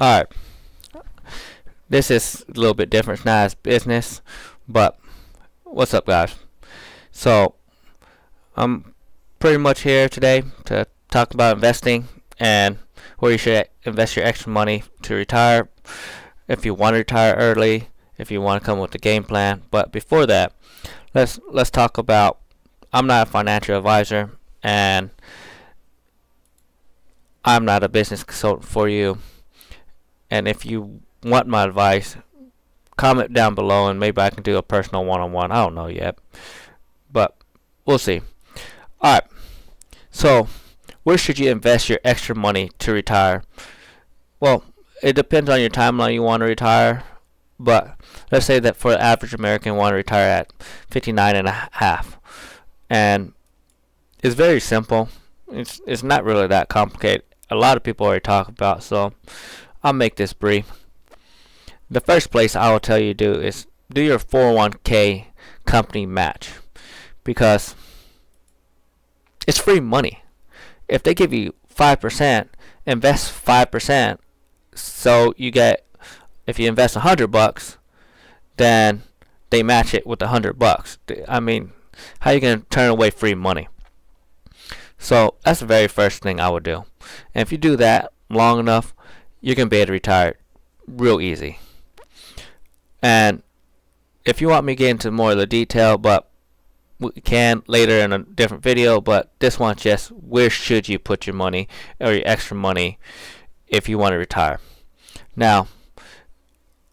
Alright, this is a little bit different. It's not as business, but what's up, guys? So, I'm pretty much here today to talk about investing and where you should invest your extra money to retire, if you want to retire early, if you want to come up with a game plan. But before that, let's talk about. I'm not a financial advisor, and I'm not a business consultant for you. And if you want my advice, comment down below, and maybe I can do a personal one-on-one. I don't know yet, but we'll see. All right. So, where should you invest your extra money to retire? Well, it depends on your timeline you want to retire, but let's say that for the average American, want to retire at 59 and a half, and it's very simple. It's not really that complicated. A lot of people already talk about, so I'll make this brief. The first place I will tell you to do is do your 401k company match, because it's free money. If they give you 5%, invest 5%. So you get, if you invest $100, then they match it with $100. I mean, how are you going to turn away free money? So that's the very first thing I would do. And if you do that long enough, you're going to be able to retire real easy. And if you want me to get into more of the detail, but we can later in a different video, but this one's just where should you put your money or your extra money if you want to retire. Now,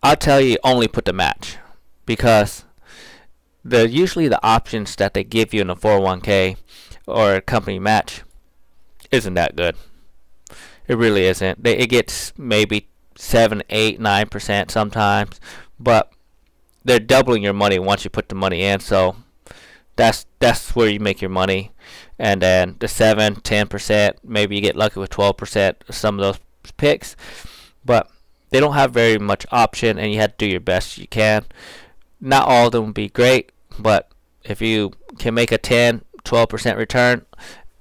I'll tell you only put the match, because usually the options that they give you in a 401k or a company match isn't that good. It really isn't. It gets maybe 7, 8, 9% sometimes, but they're doubling your money once you put the money in. So that's where you make your money. And then the 7, 10%, maybe you get lucky with 12% of some of those picks, but they don't have very much option, and you have to do your best you can. Not all of them will be great, but if you can make a 10, 12% return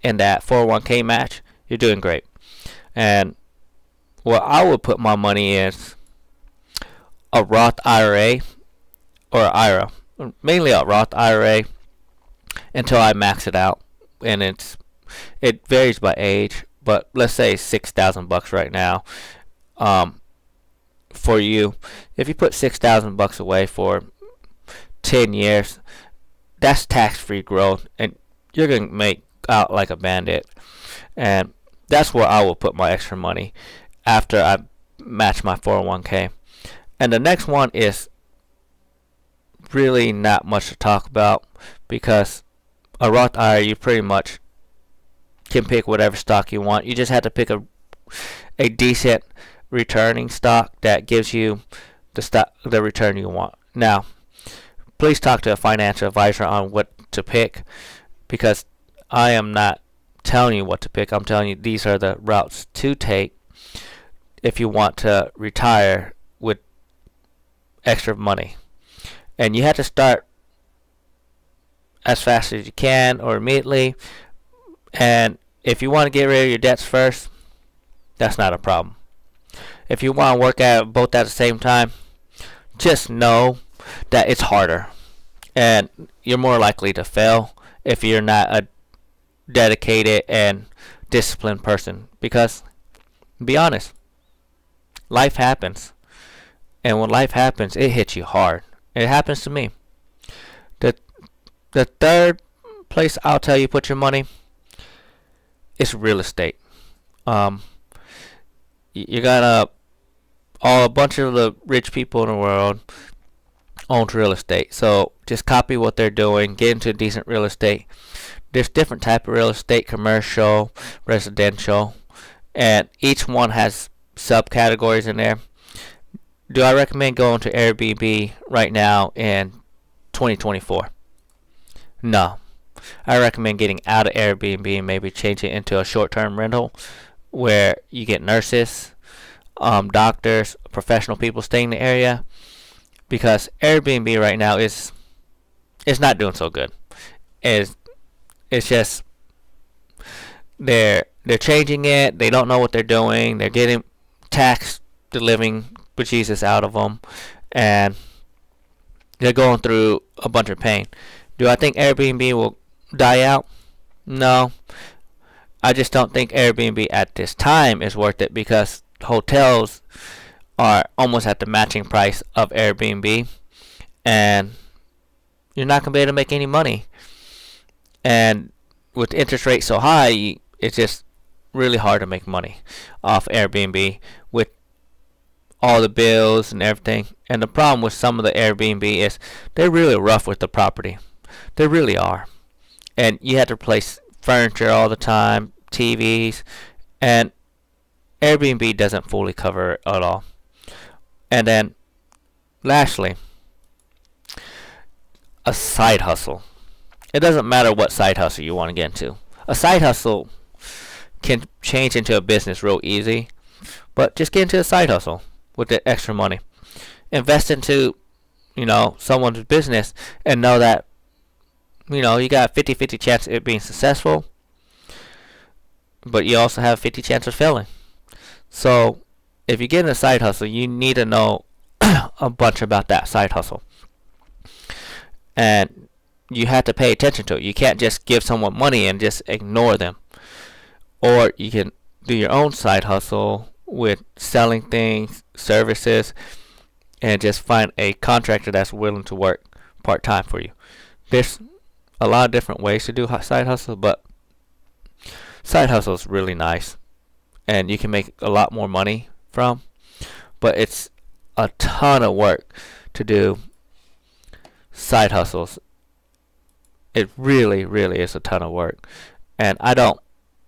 in that 401k match, you're doing great. And what I would put my money in is a Roth IRA or IRA, mainly a Roth IRA, until I max it out. And it varies by age, but let's say $6,000 right now. For you, if you put $6,000 away for 10 years, that's tax-free growth, and you're gonna make out like a bandit. And that's where I will put my extra money after I match my 401k. And the next one is really not much to talk about, because a Roth IRA, you pretty much can pick whatever stock you want. You just have to pick a decent returning stock that gives you the return you want. Now, please talk to a financial advisor on what to pick, because I am not telling you what to pick. I'm telling you these are the routes to take if you want to retire with extra money. And you have to start as fast as you can or immediately. And if you want to get rid of your debts first, that's not a problem. If you want to work at both at the same time, just know that it's harder, and you're more likely to fail if you're not a dedicated and disciplined person. Because, to be honest, life happens, and when life happens, it hits you hard. It happens to me. The third place I'll tell you put your money is real estate. You got a bunch of the rich people in the world own real estate, so just copy what they're doing. Get into decent real estate. There's different type of real estate: commercial, residential, and each one has subcategories in there. Do I recommend going to Airbnb right now in 2024? No. I recommend getting out of Airbnb and maybe changing it into a short-term rental where you get nurses, doctors, professional people staying in the area, because Airbnb right now is not doing so good. It's just they're changing it. They don't know what they're doing. They're getting taxed the living bejesus out of them, and they're going through a bunch of pain. Do I think Airbnb will die out? No. I just don't think Airbnb at this time is worth it because hotels are almost at the matching price of Airbnb, and you're not going to be able to make any money. And with interest rates so high, it's just really hard to make money off Airbnb with all the bills and everything. And the problem with some of the Airbnb is they're really rough with the property. They really are. And you have to replace furniture all the time, TVs, and Airbnb doesn't fully cover it at all. And then, lastly, a side hustle. It doesn't matter what side hustle you want to get into. A side hustle can change into a business real easy, but just get into a side hustle with the extra money. Invest into, someone's business and know that, you got a 50-50 chance of it being successful, but you also have a 50 chance of failing. So if you get in a side hustle, you need to know a bunch about that side hustle. And you have to pay attention to it. You can't just give someone money and just ignore them. Or you can do your own side hustle with selling things, services, and just find a contractor that's willing to work part-time for you. There's a lot of different ways to do side hustle, but side hustle is really nice. And you can make a lot more money from. But it's a ton of work to do side hustles. It really, really is a ton of work. And I don't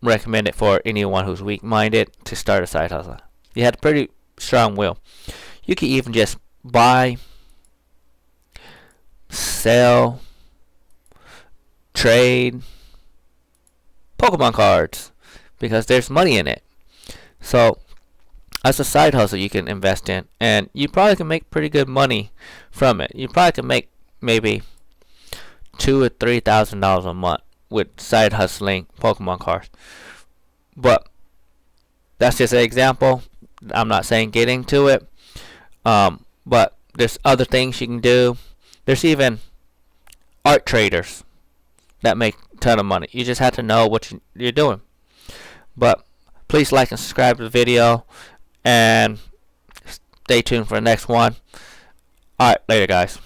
recommend it for anyone who's weak-minded to start a side hustle. You have a pretty strong will. You can even just buy, sell, trade Pokemon cards because there's money in it. So as a side hustle you can invest in, and you probably can make pretty good money from it. You probably can make maybe $2,000 or $3,000 a month with side hustling Pokemon cards. But that's just an example. I'm not saying get into it. But there's other things you can do. There's even art traders that make a ton of money. You just have to know what you're doing. But please like and subscribe to the video, and stay tuned for the next one. Alright, later guys.